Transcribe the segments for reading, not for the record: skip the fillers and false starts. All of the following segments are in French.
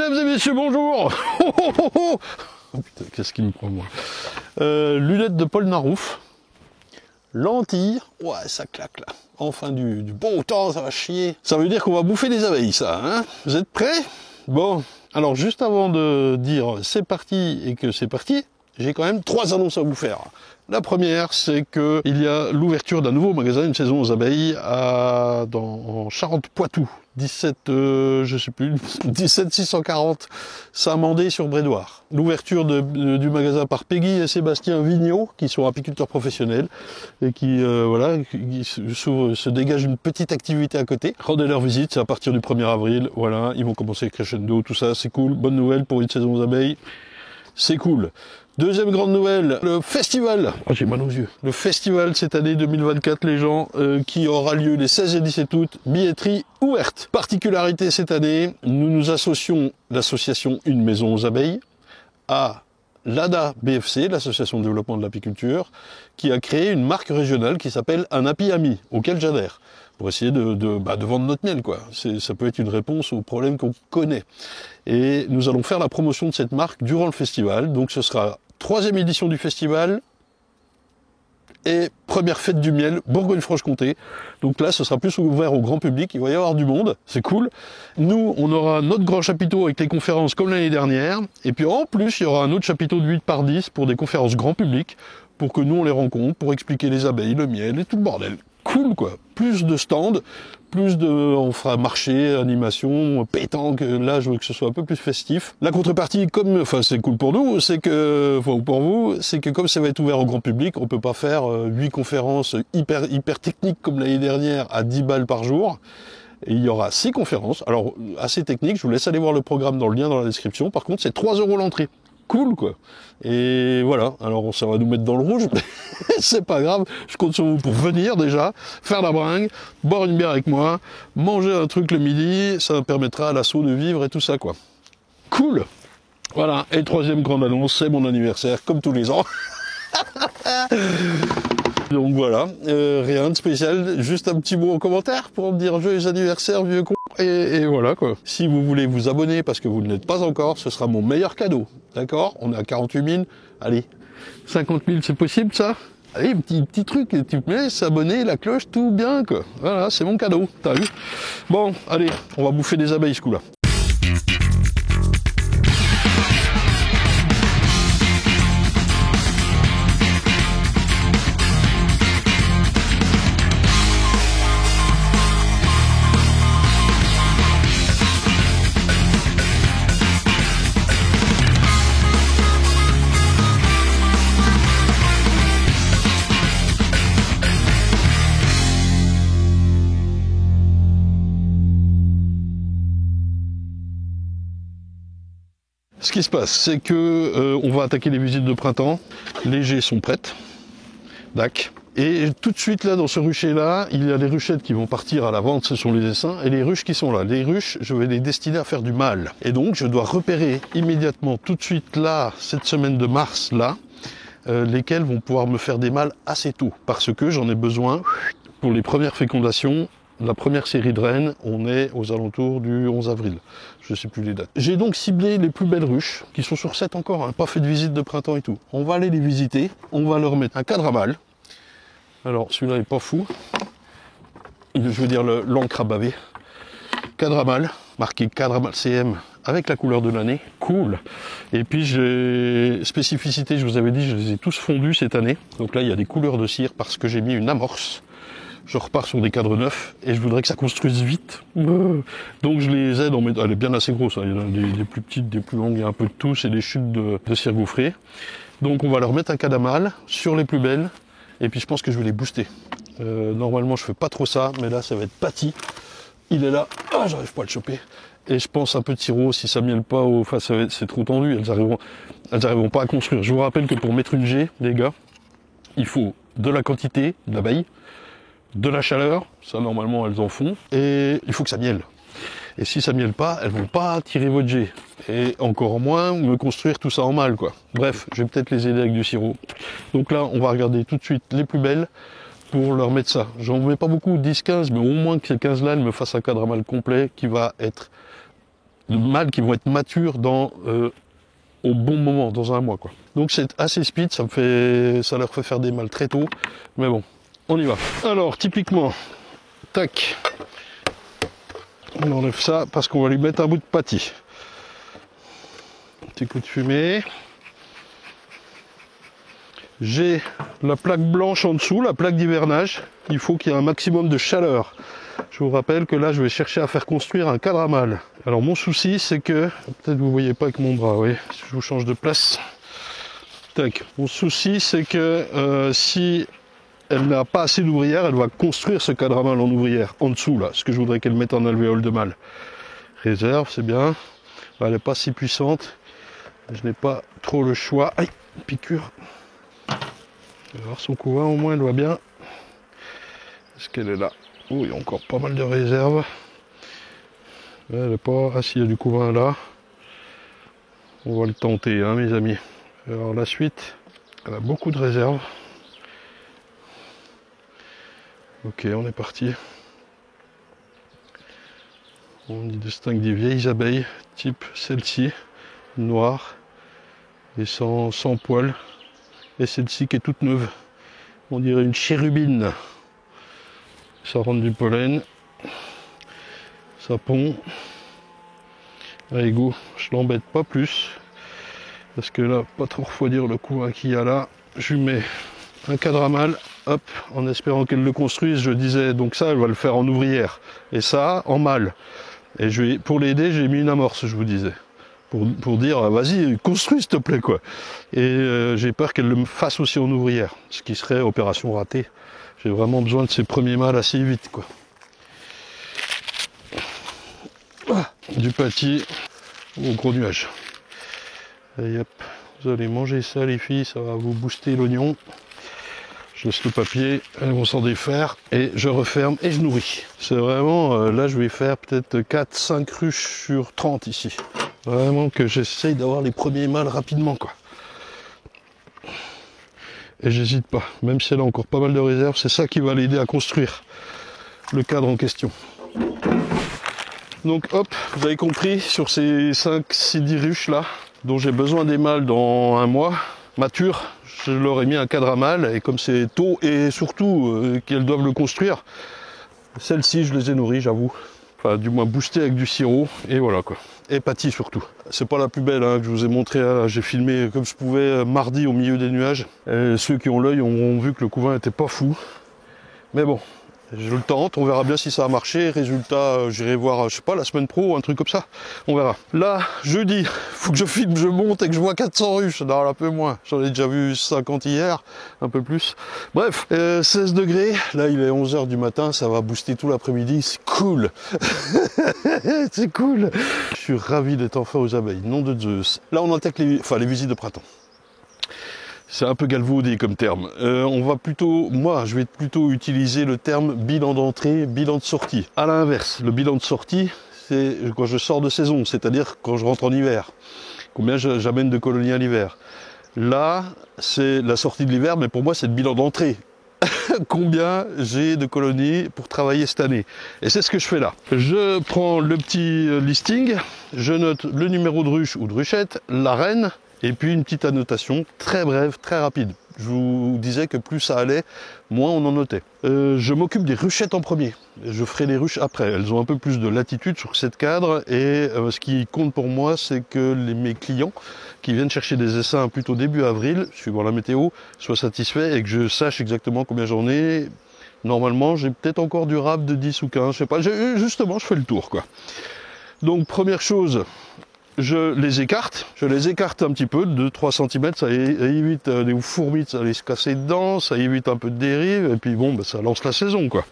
Mesdames et messieurs, bonjour. Oh putain, qu'est-ce qu'il me prend moi. Lunettes de Paul Narouf. Lentilles. Ouais, ça claque là. Enfin du bon temps, ça va chier. Ça veut dire qu'on va bouffer des abeilles, ça, hein. Vous êtes prêts? Bon, alors juste avant de dire c'est parti et que c'est parti, j'ai quand même 3 annonces à vous faire. La première, c'est que il y a l'ouverture d'un nouveau magasin, une saison aux abeilles, en Charente-Poitou. 17 640 Saint-Mandé-sur-Brédoire. L'ouverture du magasin par Peggy et Sébastien Vigneault, qui sont apiculteurs professionnels et qui se dégagent une petite activité à côté. Rendez leur visite, c'est à partir du 1er avril. Voilà, ils vont commencer crescendo, tout ça, c'est cool. Bonne nouvelle pour une saison aux abeilles. C'est cool. Deuxième grande nouvelle, le festival. Oh, j'ai mal aux yeux. Le festival cette année 2024, les gens, qui aura lieu les 16 et 17 août, billetterie ouverte. Particularité cette année, nous nous associons l'association Une Maison aux Abeilles à l'ADA BFC, l'association de développement de l'apiculture, qui a créé une marque régionale qui s'appelle Un Api Ami, auquel j'adhère, pour essayer de vendre notre miel, quoi. Ça peut être une réponse aux problèmes qu'on connaît. Et nous allons faire la promotion de cette marque durant le festival. Donc ce sera 3e édition du festival et première fête du miel, Bourgogne-Franche-Comté. Donc là, ce sera plus ouvert au grand public, il va y avoir du monde, c'est cool. Nous, on aura notre grand chapiteau avec les conférences comme l'année dernière. Et puis en plus, il y aura un autre chapiteau de 8 par 10 pour des conférences grand public, pour que nous, on les rencontre, pour expliquer les abeilles, le miel et tout le bordel. Cool, quoi. Plus de stands, on fera marché, animation, pétanque. Là, je veux que ce soit un peu plus festif. La contrepartie, c'est cool pour nous, c'est que, pour vous, c'est que comme ça va être ouvert au grand public, on peut pas faire 8 conférences hyper techniques comme l'année dernière à 10 balles par jour. Et il y aura 6 conférences. Alors, assez techniques, je vous laisse aller voir le programme dans le lien dans la description. Par contre, c'est 3 € l'entrée. Cool, quoi. Et voilà, alors ça va nous mettre dans le rouge, mais c'est pas grave, je compte sur vous pour venir déjà, faire la bringue, boire une bière avec moi, manger un truc le midi, ça permettra à l'assaut de vivre et tout ça, quoi. Cool. Voilà, et 3e grande annonce, c'est mon anniversaire, comme tous les ans. Donc voilà, rien de spécial, juste un petit mot en commentaire pour me dire joyeux anniversaire vieux con, et voilà quoi. Si vous voulez vous abonner parce que vous ne l'êtes pas encore, ce sera mon meilleur cadeau, d'accord? On est à 48 000, allez, 50 000 c'est possible ça? Allez, petit truc, tu te mets, s'abonner, la cloche, tout bien quoi. Voilà, c'est mon cadeau, t'as vu? Bon, allez, on va bouffer des abeilles ce coup-là. Ce qui se passe, c'est que on va attaquer les visites de printemps. Les jets sont prêtes. Dac. Et tout de suite là, dans ce rucher-là, il y a les ruchettes qui vont partir à la vente, ce sont les essaims, et les ruches qui sont là. Les ruches, je vais les destiner à faire du mâle. Et donc, je dois repérer immédiatement, tout de suite là, cette semaine de mars, là, lesquelles vont pouvoir me faire des mâles assez tôt. Parce que j'en ai besoin pour les premières fécondations. La première série de reines, on est aux alentours du 11 avril. Je sais plus les dates. J'ai donc ciblé les plus belles ruches, qui sont sur 7 encore, hein, pas fait de visite de printemps et tout. On va aller les visiter, on va leur mettre un cadre à mâle. Alors celui-là est pas fou. Je veux dire l'encre à baver. Cadre à mâle, marqué cadre à mâle CM, avec la couleur de l'année, cool. Et puis j'ai spécificité, je vous avais dit, je les ai tous fondus cette année. Donc là il y a des couleurs de cire parce que j'ai mis une amorce. Je repars sur des cadres neufs et je voudrais que ça construise vite. Donc je les aide en mettant... Elle est bien assez grosse, hein. Il y en a des plus petites, des plus longues, il y a un peu de tout, c'est des chutes de cire gaufrée. Donc on va leur mettre un cadre à mâle sur les plus belles et puis je pense que je vais les booster. Normalement je fais pas trop ça, mais là ça va être pâti. Il est là, ah, j'arrive pas à le choper. Et je pense un peu de sirop, si ça mielle pas, enfin c'est trop tendu, elles arriveront pas à construire. Je vous rappelle que pour mettre une G, les gars, il faut de la quantité d'abeilles, de la chaleur, ça normalement elles en font, et il faut que ça mielle. Et si ça mielle pas, elles vont pas tirer votre jet. Et encore moins me construire tout ça en mâle, quoi. Bref, je vais peut-être les aider avec du sirop. Donc là, on va regarder tout de suite les plus belles pour leur mettre ça. J'en mets pas beaucoup, 10-15, mais au moins que ces 15-là, elles me fassent un cadre à mâle complet qui va être de mâles qui vont être matures au bon moment, dans un mois, quoi. Donc c'est assez speed, ça leur fait faire des mâles très tôt, mais bon, on y va. Alors typiquement, tac, on enlève ça parce qu'on va lui mettre un bout de pâtis. Petit coup de fumée. J'ai la plaque blanche en dessous, la plaque d'hivernage. Il faut qu'il y ait un maximum de chaleur. Je vous rappelle que là, je vais chercher à faire construire un cadre à mâle. Alors mon souci, c'est que, peut-être vous voyez pas avec mon bras, oui, je vous change de place. Tac. Mon souci, c'est que si elle n'a pas assez d'ouvrières, elle va construire ce cadre à mâle en ouvrière, en dessous là, ce que je voudrais qu'elle mette en alvéole de mâle. Réserve, c'est bien. Elle n'est pas si puissante. Je n'ai pas trop le choix. Aïe, piqûre. On va voir son couvain, au moins elle va bien. Est-ce qu'elle est là? Oh, il y a encore pas mal de réserves. Elle n'est pas... Ah si, il y a du couvain là. On va le tenter, hein, mes amis. Alors la suite, elle a beaucoup de réserves. Ok, on est parti. On y distingue des vieilles abeilles, type celle-ci, noire et sans poils. Et celle-ci qui est toute neuve. On dirait une chérubine. Ça rentre du pollen. Ça pond. Allez, go, je l'embête pas plus. Parce que là, pas trop refroidir le couvain qu'il y a là. Je lui mets un cadre à mâle, hop, en espérant qu'elle le construise. Je disais, donc ça, elle va le faire en ouvrière. Et ça, en mâle. Et pour l'aider, j'ai mis une amorce, je vous disais. Pour dire, vas-y, construis s'il te plaît, quoi. Et j'ai peur qu'elle le fasse aussi en ouvrière. Ce qui serait opération ratée. J'ai vraiment besoin de ces premiers mâles assez vite, quoi. Du pâtis au gros nuage. Allez hop, vous allez manger ça les filles, ça va vous booster l'oignon. Je laisse le papier, elles vont s'en défaire et je referme et je nourris. C'est vraiment, là je vais faire peut-être 4-5 ruches sur 30 ici. Vraiment que j'essaye d'avoir les premiers mâles rapidement, quoi. Et j'hésite pas, même si elle a encore pas mal de réserves, c'est ça qui va l'aider à construire le cadre en question. Donc hop, vous avez compris, sur ces 5-6-10 ruches là, dont j'ai besoin des mâles dans un mois, matures, je leur ai mis un cadre à mâle, et comme c'est tôt, et surtout qu'elles doivent le construire, celles-ci je les ai nourries, j'avoue. Enfin, du moins boostées avec du sirop, et voilà quoi. Et pâtis surtout. C'est pas la plus belle hein, que je vous ai montré, hein. J'ai filmé comme je pouvais mardi au milieu des nuages. Et ceux qui ont l'œil ont vu que le couvain était pas fou. Mais bon, je le tente, on verra bien si ça a marché. Résultat, j'irai voir, je sais pas, la semaine pro, un truc comme ça. On verra. Là, jeudi, faut que je filme, je monte et que je vois 400 ruches. Non, un peu moins. J'en ai déjà vu 50 hier, un peu plus. Bref, 16 degrés. Là, il est 11h du matin, ça va booster tout l'après-midi. C'est cool. C'est cool. Je suis ravi d'être enfin aux abeilles. Nom de Zeus. Là, on attaque les visites de printemps. C'est un peu galvaudé comme terme. Moi, je vais plutôt utiliser le terme bilan d'entrée, bilan de sortie. À l'inverse, le bilan de sortie, c'est quand je sors de saison, c'est-à-dire quand je rentre en hiver. Combien j'amène de colonies à l'hiver. Là, c'est la sortie de l'hiver, mais pour moi, c'est le bilan d'entrée. Combien j'ai de colonies pour travailler cette année. Et c'est ce que je fais là. Je prends le petit listing, je note le numéro de ruche ou de ruchette, la reine, et puis une petite annotation très brève, très rapide. Je vous disais que plus ça allait, moins on en notait. Je m'occupe des ruchettes en premier. Je ferai les ruches après. Elles ont un peu plus de latitude sur cette cadre. Et ce qui compte pour moi, c'est que mes clients qui viennent chercher des essaims plutôt début avril, suivant la météo, soient satisfaits et que je sache exactement combien j'en ai. Normalement, j'ai peut-être encore du rab de 10 ou 15, je sais pas. Justement, je fais le tour, quoi. Donc, première chose, je les écarte un petit peu, de 2-3 cm, ça évite des fourmis d'aller se casser dedans, ça évite un peu de dérive, et puis bon, ça lance la saison, quoi.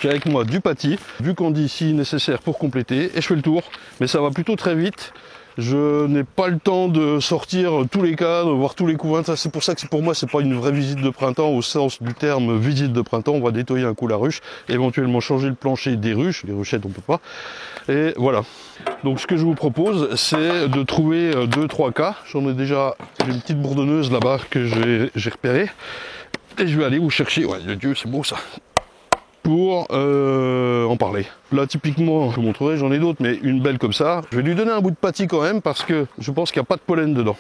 J'ai avec moi du pâtis, vu qu'on dit si nécessaire pour compléter, et je fais le tour, mais ça va plutôt très vite. Je n'ai pas le temps de sortir tous les cadres, voir tous les couvains. C'est pour ça que pour moi, c'est pas une vraie visite de printemps au sens du terme visite de printemps. On va nettoyer un coup la ruche, éventuellement changer le plancher des ruches. Les ruchettes, on peut pas. Et voilà. Donc, ce que je vous propose, c'est de trouver 2-3 cas. J'ai une petite bourdonneuse là-bas que j'ai repérée. Et je vais aller vous chercher. Ouais, Dieu, c'est beau ça. pour en parler. Là typiquement, je vous montrerai, j'en ai d'autres, mais une belle comme ça. Je vais lui donner un bout de pâtis quand même parce que je pense qu'il n'y a pas de pollen dedans.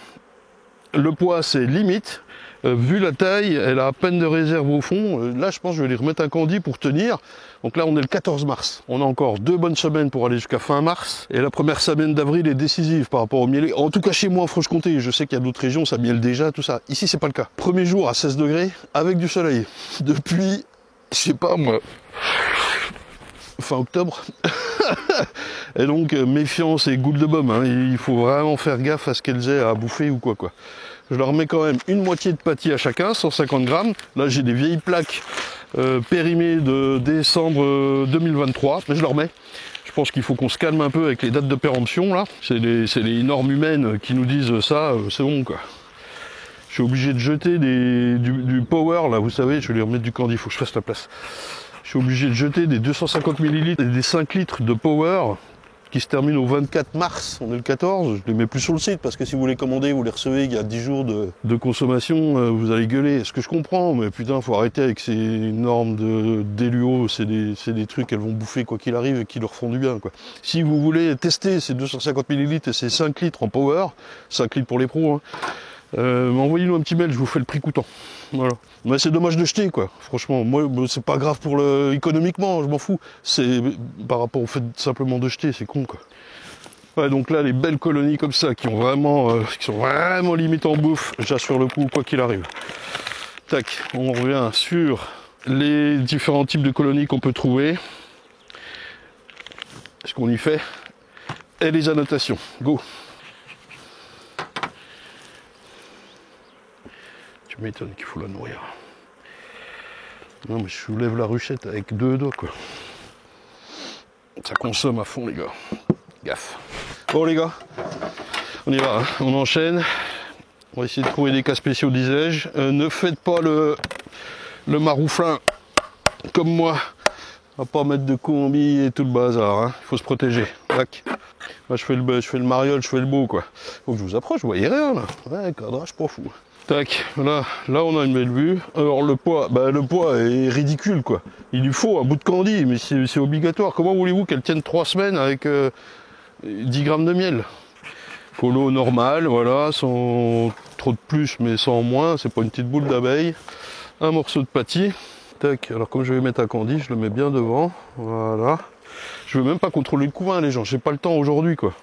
Le poids c'est limite. Vu la taille, elle a à peine de réserve au fond. Là, je pense que je vais lui remettre un candy pour tenir. Donc là, on est le 14 mars. On a encore 2 bonnes semaines pour aller jusqu'à fin mars. Et la première semaine d'avril est décisive par rapport au miel. En tout cas, chez moi en Franche-Comté, je sais qu'il y a d'autres régions, ça miel déjà, tout ça. Ici, c'est pas le cas. Premier jour à 16 degrés avec du soleil. Depuis, je sais pas moi, fin octobre. Et donc, méfiance et goutte de baume. Hein. Il faut vraiment faire gaffe à ce qu'elles aient à bouffer ou quoi. Je leur mets quand même une moitié de pâtis à chacun, 150 grammes. Là, j'ai des vieilles plaques périmées de décembre 2023, mais je leur mets. Je pense qu'il faut qu'on se calme un peu avec les dates de péremption, là. C'est les normes humaines qui nous disent ça, c'est bon, quoi. Je suis obligé de jeter du power, là, vous savez, je vais lui remettre du candy, il faut que je fasse la place. Je suis obligé de jeter des 250 ml et des 5 litres de power qui se termine au 24 mars, on est le 14, je les mets plus sur le site parce que si vous les commandez, vous les recevez il y a 10 jours de consommation, vous allez gueuler, ce que je comprends, mais putain, faut arrêter avec ces normes d'éluo, c'est des trucs qu'elles vont bouffer quoi qu'il arrive et qui leur font du bien, quoi. Si vous voulez tester ces 250 ml et ces 5 litres en power, 5 litres pour les pros, hein, envoyez-nous un petit mail, je vous fais le prix coûtant. Voilà. Mais c'est dommage de jeter, quoi. Franchement, moi, c'est pas grave pour économiquement, je m'en fous. C'est par rapport au fait simplement de jeter, c'est con, quoi. Ouais, donc là, les belles colonies comme ça, qui sont vraiment limites en bouffe, j'assure le coup, quoi qu'il arrive. Tac, on revient sur les différents types de colonies qu'on peut trouver. Ce qu'on y fait. Et les annotations. Go! Tu m'étonnes qu'il faut la nourrir. Non mais je soulève la ruchette avec 2 doigts, quoi. Ça consomme à fond, les gars. Gaffe. Bon les gars, on y va, hein. On enchaîne. On va essayer de trouver des cas spéciaux, disais-je. Ne faites pas le marouflin comme moi. On va pas mettre de combi et tout le bazar, hein. Il faut se protéger. Tac. Moi je fais le mariole, je fais le beau, quoi. Faut que je vous approche, vous voyez rien là. Ouais, cadrage pas fou. Tac, là on a une belle vue. Alors le poids est ridicule, quoi. Il lui faut un bout de candy, mais c'est obligatoire. Comment voulez-vous qu'elle tienne 3 semaines avec 10 grammes de miel? Colo normal, voilà, sans trop de plus, mais sans moins. C'est pas une petite boule d'abeille. Un morceau de pâtis. Tac, alors comme je vais mettre un candy, je le mets bien devant. Voilà. Je veux même pas contrôler le couvain, les gens. J'ai pas le temps aujourd'hui, quoi.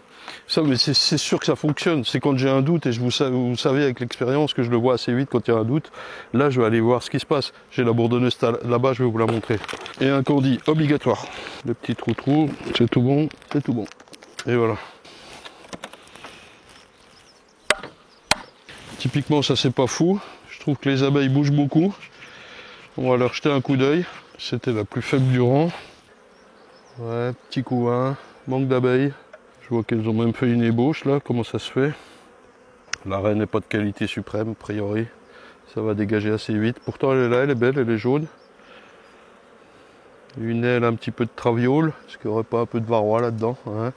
Ça, mais c'est sûr que ça fonctionne. C'est quand j'ai un doute, et vous savez avec l'expérience que je le vois assez vite quand il y a un doute. Là, je vais aller voir ce qui se passe. J'ai la bourdonneuse là-bas, je vais vous la montrer. Et un candy obligatoire. Le petit trou-trou, c'est tout bon, c'est tout bon. Et voilà. Typiquement, ça c'est pas fou. Je trouve que les abeilles bougent beaucoup. On va leur jeter un coup d'œil. C'était la plus faible du rang. Ouais, petit couvain, manque d'abeilles. Je vois qu'elles ont même fait une ébauche là, comment ça se fait? La reine n'est pas de qualité suprême, a priori. Ça va dégager assez vite. Pourtant elle est là, elle est belle, elle est jaune. Une aile, un petit peu de traviole. Est-ce qu'il n'y aurait pas un peu de varroa là-dedans, hein?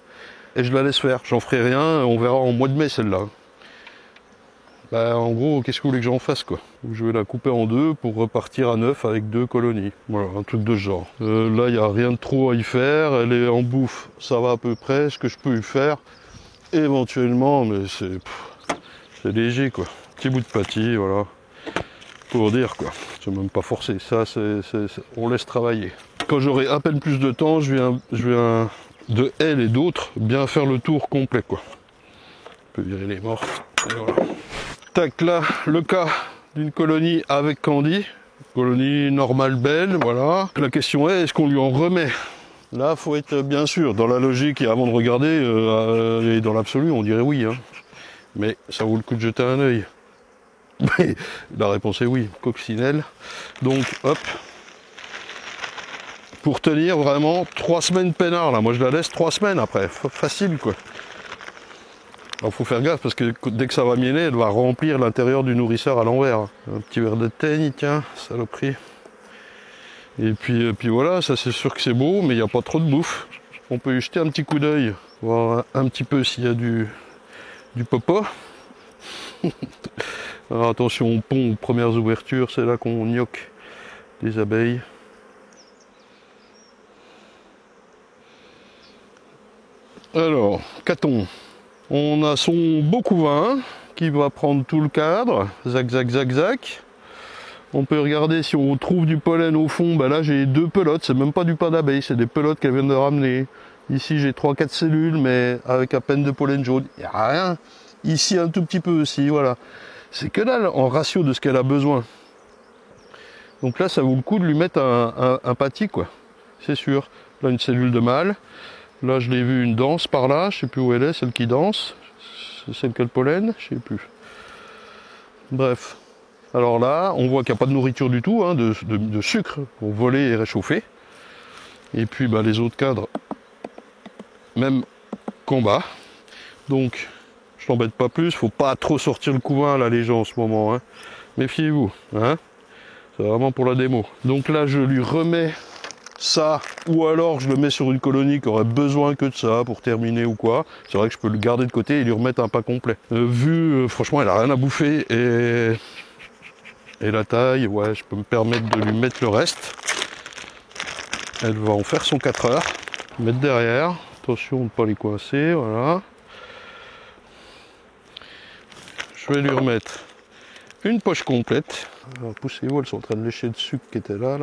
Et je la laisse faire, j'en ferai rien, on verra en mois de mai celle-là. Bah, en gros, qu'est-ce que vous voulez que j'en fasse, quoi? Je vais la couper en 2 pour repartir à 9 avec 2 colonies. Voilà, un truc de ce genre. Là, il n'y a rien de trop à y faire. Elle est en bouffe, ça va à peu près. Ce que je peux y faire, éventuellement, mais c'est léger, quoi. Petit bout de pâtis, voilà. Pour dire, quoi. C'est même pas forcé. Ça, on laisse travailler. Quand j'aurai à peine plus de temps, je viens de elle et d'autres bien faire le tour complet, quoi. On peut virer les morts. Et voilà. Tac, là, le cas d'une colonie avec candy. Colonie normale, belle, voilà. La question est-ce qu'on lui en remet? Là, faut être bien sûr, dans la logique et avant de regarder, et dans l'absolu, on dirait oui. Hein. Mais ça vaut le coup de jeter un œil. Mais la réponse est oui, coccinelle. Donc, hop. Pour tenir vraiment 3 semaines peinard, là. Moi, je la laisse 3 semaines après. Facile, quoi. Alors faut faire gaffe parce que dès que ça va mieler, elle va remplir l'intérieur du nourrisseur à l'envers. Un petit verre de teigne, tiens, saloperie. Et puis voilà, ça c'est sûr que c'est beau, mais il n'y a pas trop de bouffe. On peut y jeter un petit coup d'œil, voir un petit peu s'il y a du popo. Alors attention au pont, aux premières ouvertures, c'est là qu'on gnoque les abeilles. Alors, qu'a-t-on? On a son beau couvain qui va prendre tout le cadre. Zac, zac, zac, zac. On peut regarder si on trouve du pollen au fond. Ben là, j'ai 2 pelotes. C'est même pas du pain d'abeille, c'est des pelotes qu'elle vient de ramener. Ici, j'ai 3-4 cellules, mais avec à peine de pollen jaune. Il n'y a rien. Ici, un tout petit peu aussi, voilà. C'est que dalle en ratio de ce qu'elle a besoin. Donc là, ça vaut le coup de lui mettre un pâtis, quoi. C'est sûr. Là, une cellule de mâle. Là, je l'ai vu une danse par là. Je sais plus où elle est, celle qui danse. C'est celle qui a le pollen, je sais plus. Bref. Alors là, on voit qu'il n'y a pas de nourriture du tout, hein, de sucre pour voler et réchauffer. Et puis bah, les autres cadres, même combat. Donc, je t'embête pas plus, faut pas trop sortir le couvain là les gens en ce moment. Hein. Méfiez-vous, hein. C'est vraiment pour la démo. Donc là, je lui remets ça, ou alors je le mets sur une colonie qui aurait besoin que de ça pour terminer ou quoi. C'est vrai que je peux le garder de côté et lui remettre un pas complet. Franchement, elle a rien à bouffer et la taille, ouais, je peux me permettre de lui mettre le reste. Elle va en faire son 4 heures. Mettre derrière. Attention de ne pas les coincer, voilà. Je vais lui remettre une poche complète. Alors poussez-vous, elles sont en train de lécher le sucre qui était là.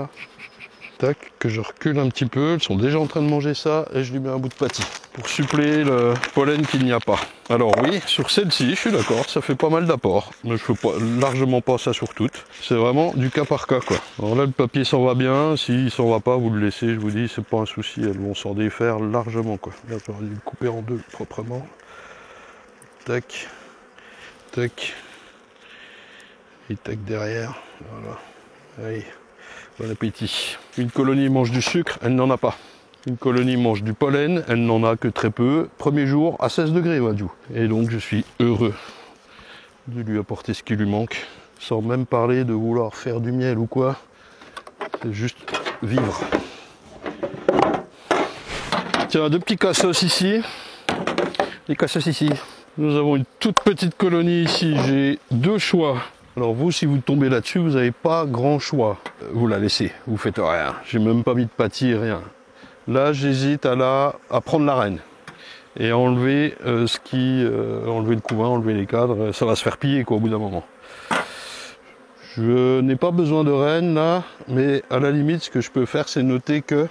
Tac, que je recule un petit peu. Elles sont déjà en train de manger ça et je lui mets un bout de pâtis pour suppléer le pollen qu'il n'y a pas. Alors oui, sur celle-ci, je suis d'accord, ça fait pas mal d'apports. Mais je fais pas, largement pas ça sur toutes. C'est vraiment du cas par cas, quoi. Alors là, le papier s'en va bien. S'il s'en va pas, vous le laissez, je vous dis, c'est pas un souci. Elles vont s'en défaire largement, quoi. Là, j'aurais dû le couper en 2 proprement. Tac, tac. Et tac derrière. Voilà. Allez. Bon appétit. Une colonie mange du sucre, elle n'en a pas. Une colonie mange du pollen, elle n'en a que très peu. Premier jour à 16 degrés, Wadjou. Et donc je suis heureux de lui apporter ce qui lui manque, sans même parler de vouloir faire du miel ou quoi. C'est juste vivre. Tiens, 2 petits cassos ici. Les cassos ici. Nous avons une toute petite colonie ici. J'ai 2 choix. Alors vous, si vous tombez là-dessus, vous n'avez pas grand choix. Vous la laissez, vous faites rien. J'ai même pas mis de pâtis, rien. Là, j'hésite à prendre la reine et à enlever enlever le couvain, enlever les cadres. Ça va se faire piller quoi au bout d'un moment. Je n'ai pas besoin de reine là, mais à la limite, ce que je peux faire, c'est noter que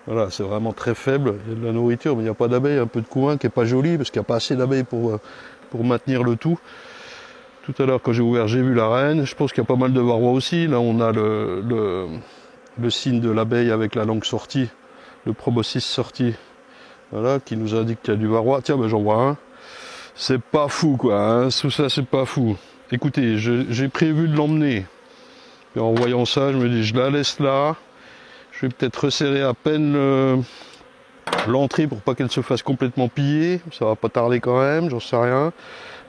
voilà, c'est vraiment très faible. Il y a de la nourriture, mais il n'y a pas d'abeilles, un peu de couvain qui est pas joli parce qu'il n'y a pas assez d'abeilles pour maintenir le tout. Tout à l'heure, quand j'ai ouvert, j'ai vu la reine. Je pense qu'il y a pas mal de varrois aussi. Là, on a le signe de l'abeille avec la langue sortie, le proboscis sorti, voilà, qui nous indique qu'il y a du varrois. Tiens, ben, j'en vois un. C'est pas fou, quoi. Hein. Tout ça, c'est pas fou. Écoutez, j'ai prévu de l'emmener. Et en voyant ça, je me dis, je la laisse là. Je vais peut-être resserrer à peine l'entrée pour pas qu'elle se fasse complètement piller. Ça va pas tarder quand même, j'en sais rien.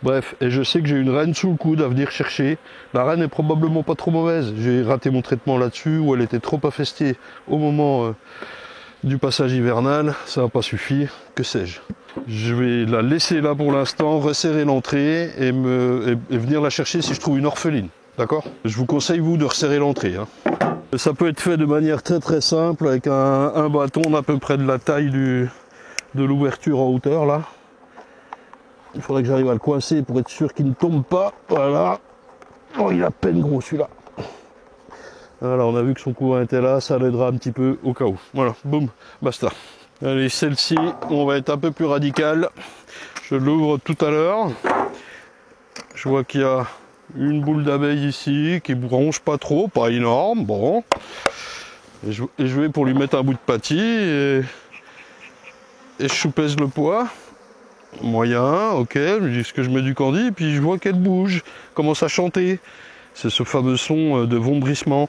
Bref, et je sais que j'ai une reine sous le coude à venir chercher. La reine est probablement pas trop mauvaise. J'ai raté mon traitement là-dessus, où elle était trop infestée au moment du passage hivernal. Ça n'a pas suffi, que sais-je. Je vais la laisser là pour l'instant, resserrer l'entrée et venir la chercher si je trouve une orpheline. D'accord? Je vous conseille, vous, de resserrer l'entrée. Hein. Ça peut être fait de manière très très simple, avec un bâton à peu près de la taille de l'ouverture en hauteur, là. Il faudrait que j'arrive à le coincer pour être sûr qu'il ne tombe pas. Voilà. Oh, il est à peine gros celui-là. Voilà, on a vu que son couvain était là, ça l'aidera un petit peu au cas où. Voilà, boum, basta. Allez, celle-ci, on va être un peu plus radical. Je l'ouvre tout à l'heure. Je vois qu'il y a une boule d'abeille ici qui bronche pas trop, pas énorme. Bon. Et je vais pour lui mettre un bout de pâtis et je soupèse le poids. Moyen, ok, je dis ce que je mets du candy, puis je vois qu'elle bouge, commence à chanter. C'est ce fameux son de vombrissement.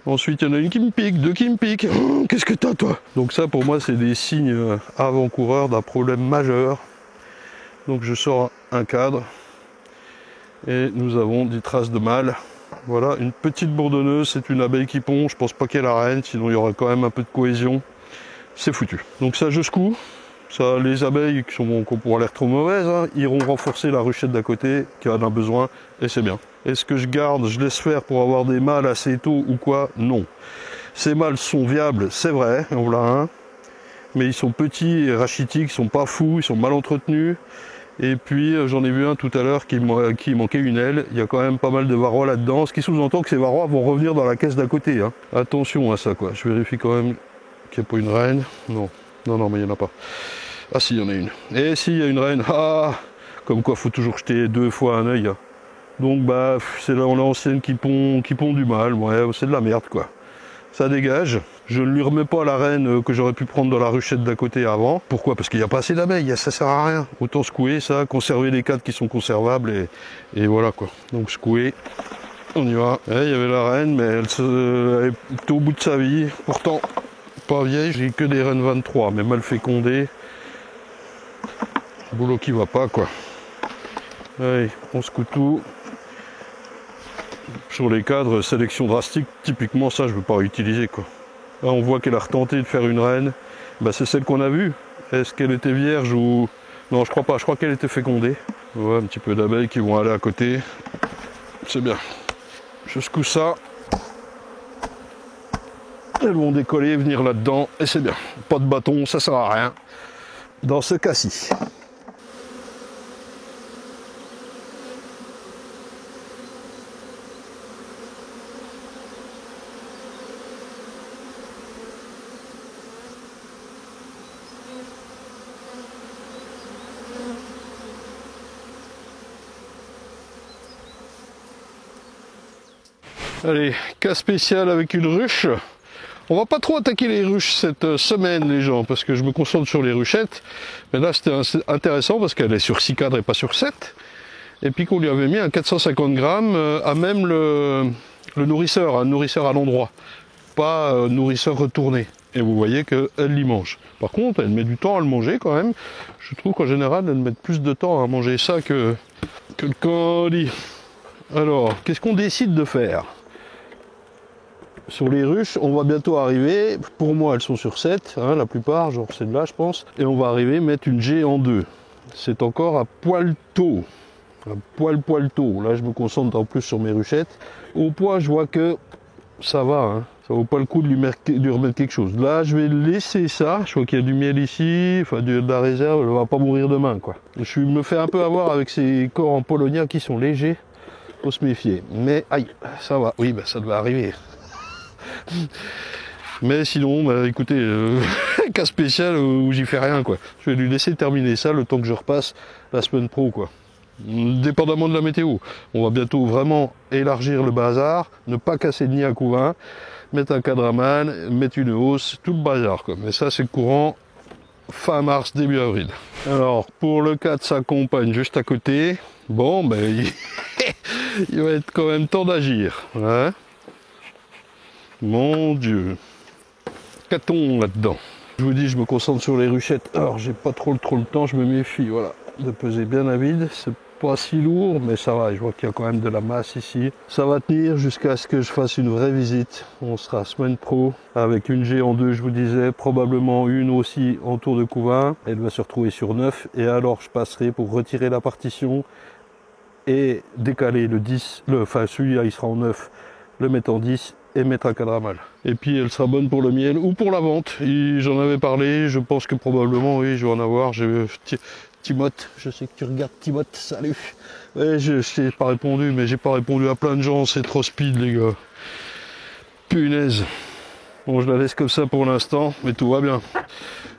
Ensuite, il y en a une qui me pique, 2 qui me piquent. Oh, qu'est-ce que t'as, toi? Donc ça, pour moi, c'est des signes avant-coureurs d'un problème majeur. Donc je sors un cadre et nous avons des traces de mâle. Voilà, une petite bourdonneuse, c'est une abeille qui pond. Je pense pas qu'elle a la reine, sinon il y aurait quand même un peu de cohésion. C'est foutu. Donc ça, je secoue. Ça, les abeilles qui ont l'air trop mauvaises, hein, iront renforcer la ruchette d'à côté qui en a besoin et c'est bien. Est-ce que je garde, je laisse faire pour avoir des mâles assez tôt ou quoi? Non. Ces mâles sont viables, c'est vrai, on l'a un. mais ils sont petits et rachitiques, ils sont pas fous, ils sont mal entretenus. Et puis j'en ai vu un tout à l'heure qui manquait une aile. Il y a quand même pas mal de varrois là-dedans, ce qui sous-entend que ces varrois vont revenir dans la caisse d'à côté. Hein. Attention à ça, quoi. Je vérifie quand même qu'il n'y a pas une reine. Non, mais il n'y en a pas. Ah si, il y en a une. Et si, il y a une reine. Ah, comme quoi, faut toujours jeter 2 fois un œil. Hein. Donc bah, c'est l'ancienne qui pond du mal. Ouais, c'est de la merde, quoi. Ça dégage. Je ne lui remets pas la reine que j'aurais pu prendre dans la ruchette d'à côté avant. Pourquoi? Parce qu'il n'y a pas assez d'abeilles, ça sert à rien. Autant secouer ça, conserver les cadres qui sont conservables et voilà quoi. Donc secouer, on y va. Il y avait la reine, mais elle était au bout de sa vie. Pourtant, pas vieille, j'ai que des reines 23, mais mal fécondées. Boulot qui va pas quoi. Allez, on secoue tout. Sur les cadres, sélection drastique, typiquement ça je ne veux pas utiliser quoi. Là on voit qu'elle a retenté de faire une reine, bah, c'est celle qu'on a vue. Est-ce qu'elle était vierge ou... Non je crois pas, je crois qu'elle était fécondée. Ouais, un petit peu d'abeilles qui vont aller à côté. C'est bien. Je secoue ça. Elles vont décoller, venir là-dedans, et c'est bien. Pas de bâton, ça sert à rien. Dans ce cas-ci. Allez, cas spécial avec une ruche. On va pas trop attaquer les ruches cette semaine les gens, parce que je me concentre sur les ruchettes. Mais là c'était intéressant parce qu'elle est sur 6 cadres et pas sur 7. Et puis qu'on lui avait mis un 450 grammes à même le nourrisseur, un nourrisseur à l'endroit. Pas nourrisseur retourné. Et vous voyez qu'elle l'y mange. Par contre, elle met du temps à le manger quand même. Je trouve qu'en général, elle met plus de temps à manger ça que le colis. Alors, qu'est-ce qu'on décide de faire? Sur les ruches, on va bientôt arriver, pour moi elles sont sur 7, hein, la plupart, genre celle-là je pense, et on va arriver à mettre une G en 2. C'est encore à poil tôt, là je me concentre en plus sur mes ruchettes. Au poids je vois que ça va, hein. Ça vaut pas le coup de lui remettre quelque chose. Là je vais laisser ça, je vois qu'il y a du miel ici, enfin de la réserve, elle va pas mourir demain quoi. Je me fais un peu avoir avec ces corps en polonia qui sont légers, faut se méfier. Mais aïe, ça va, oui bah ça devait arriver. Mais sinon, bah, écoutez, cas spécial où j'y fais rien quoi. Je vais lui laisser terminer ça le temps que je repasse la semaine pro quoi. Dépendamment de la météo. On va bientôt vraiment élargir le bazar, ne pas casser de nid à couvain, mettre un cadraman, mettre une hausse, tout le bazar quoi. Mais ça c'est courant fin mars, début avril. Alors pour le cas de sa compagne juste à côté, bon ben il va être quand même temps d'agir. Hein. Mon Dieu, qu'a-t-on là-dedans? Je vous dis, je me concentre sur les ruchettes. Alors, j'ai pas trop le temps, je me méfie, voilà, de peser bien à vide. C'est pas si lourd, mais ça va. Je vois qu'il y a quand même de la masse ici. Ça va tenir jusqu'à ce que je fasse une vraie visite. On sera semaine pro avec une G en 2, je vous disais, probablement une aussi en tour de couvain. Elle va se retrouver sur 9. Et alors, je passerai pour retirer la partition et décaler le 10. Enfin, celui-là, il sera en 9, le mettre en 10. Et mettre un cadramal. Et puis elle sera bonne pour le miel ou pour la vente. J'en avais parlé, je pense que probablement oui, je vais en avoir. Timothée, je sais que tu regardes Timothée, salut. Ouais, je t'ai pas répondu, mais j'ai pas répondu à plein de gens, c'est trop speed les gars. Punaise. Bon, je la laisse comme ça pour l'instant, mais tout va bien.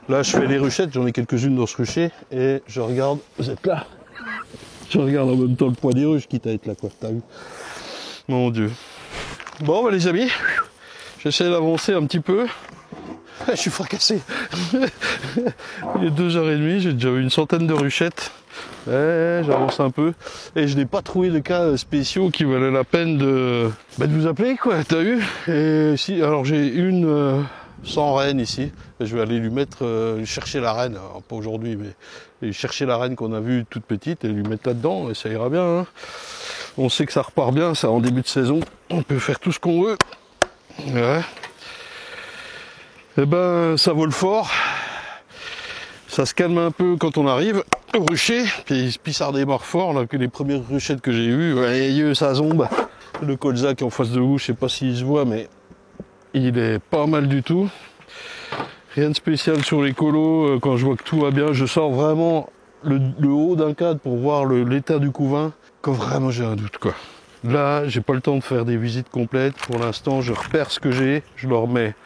Là, je fais les ruchettes, j'en ai quelques-unes dans ce rucher, et je regarde, vous êtes là. Je regarde en même temps le poids des ruches, quitte à être là, quoi, t'as vu. Mon Dieu. Bon bah les amis, j'essaie d'avancer un petit peu. Je suis fracassé. Il est 2h30, j'ai déjà eu une centaine de ruchettes. J'avance un peu. Et je n'ai pas trouvé de cas spéciaux qui valaient la peine de vous appeler quoi, t'as vu. Et si, alors j'ai une sans reine ici. Je vais aller lui mettre, chercher la reine, alors, pas aujourd'hui, mais chercher la reine qu'on a vue toute petite et lui mettre là-dedans, et ça ira bien. Hein. On sait que ça repart bien, ça en début de saison. On peut faire tout ce qu'on veut. Ouais. Et ben, ça vole fort. Ça se calme un peu quand on arrive au rucher. Puis ça redémarre fort, là, que les premières ruchettes que j'ai eues. Ouais, ça zombe. Le colza qui est en face de vous, je sais pas s'il se voit, mais il est pas mal du tout. Rien de spécial sur les colos, quand je vois que tout va bien, je sors vraiment le haut d'un cadre pour voir l'état du couvain, quand vraiment j'ai un doute quoi. Là, j'ai pas le temps de faire des visites complètes, pour l'instant je repère ce que j'ai, je leur mets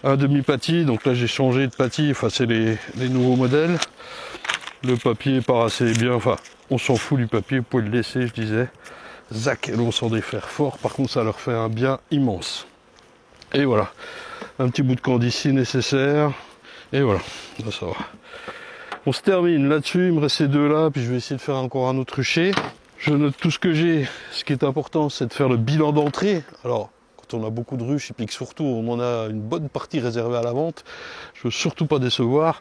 un demi-pâtis, donc là j'ai changé de pâtis, enfin c'est les nouveaux modèles. Le papier part assez bien, enfin on s'en fout du papier, vous pouvez le laisser je disais. Zac, et l'on s'en défaire fort, par contre ça leur fait un bien immense. Et voilà, un petit bout de corde ici nécessaire, et voilà, ça va. On se termine là-dessus, il me reste ces deux là, puis je vais essayer de faire encore un autre rucher. Je note tout ce que j'ai, ce qui est important c'est de faire le bilan d'entrée. Alors, quand on a beaucoup de ruches, et puis que surtout on en a une bonne partie réservée à la vente, je veux surtout pas décevoir.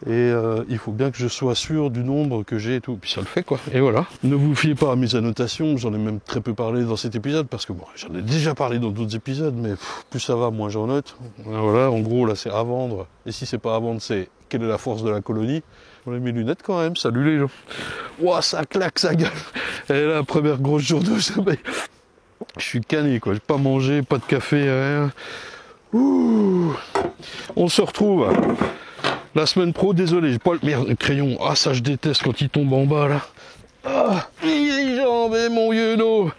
Et il faut bien que je sois sûr du nombre que j'ai et tout, puis ça le fait quoi, et voilà. Ne vous fiez pas à mes annotations, j'en ai même très peu parlé dans cet épisode, parce que bon, j'en ai déjà parlé dans d'autres épisodes, mais plus ça va, moins j'en note. Voilà, en gros là c'est à vendre, et si c'est pas à vendre, c'est quelle est la force de la colonie. On a mes lunettes quand même, salut les gens. Ouah, ça claque, ça gueule. Et là, première grosse journée au sommeil. Je suis canné quoi, j'ai pas mangé, pas de café, rien. Ouh. On se retrouve la semaine pro, désolé, j'ai pas le... Merde, le crayon, ah ça je déteste quand il tombe en bas là. Ah, les jambes, mon yeuno.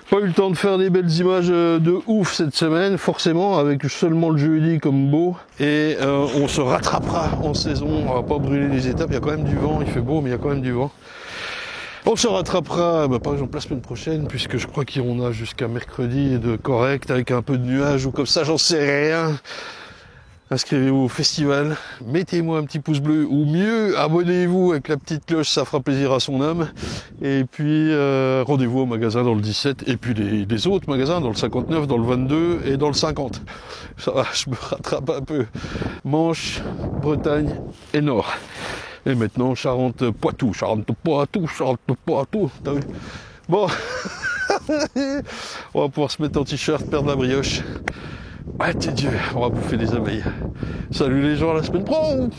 Pas eu le temps de faire des belles images de ouf cette semaine, forcément, avec seulement le jeudi comme beau. Et on se rattrapera en saison, on va pas brûler les étapes, il y a quand même du vent, il fait beau mais il y a quand même du vent. On se rattrapera, par exemple la semaine prochaine, puisque je crois qu'on a jusqu'à mercredi de correct, avec un peu de nuages ou comme ça, j'en sais rien. Inscrivez-vous au festival, mettez-moi un petit pouce bleu, ou mieux, abonnez-vous avec la petite cloche, ça fera plaisir à son homme. Et puis, rendez-vous au magasin dans le 17, et puis les autres magasins, dans le 59, dans le 22 et dans le 50. Ça va, je me rattrape un peu. Manche, Bretagne et Nord. Et maintenant, Charente-Poitou, Charente-Poitou, Charente-Poitou, t'as vu? Bon, on va pouvoir se mettre en t-shirt, perdre la brioche. Ouais, t'es Dieu, on va bouffer des abeilles. Salut les gens, à la semaine pro!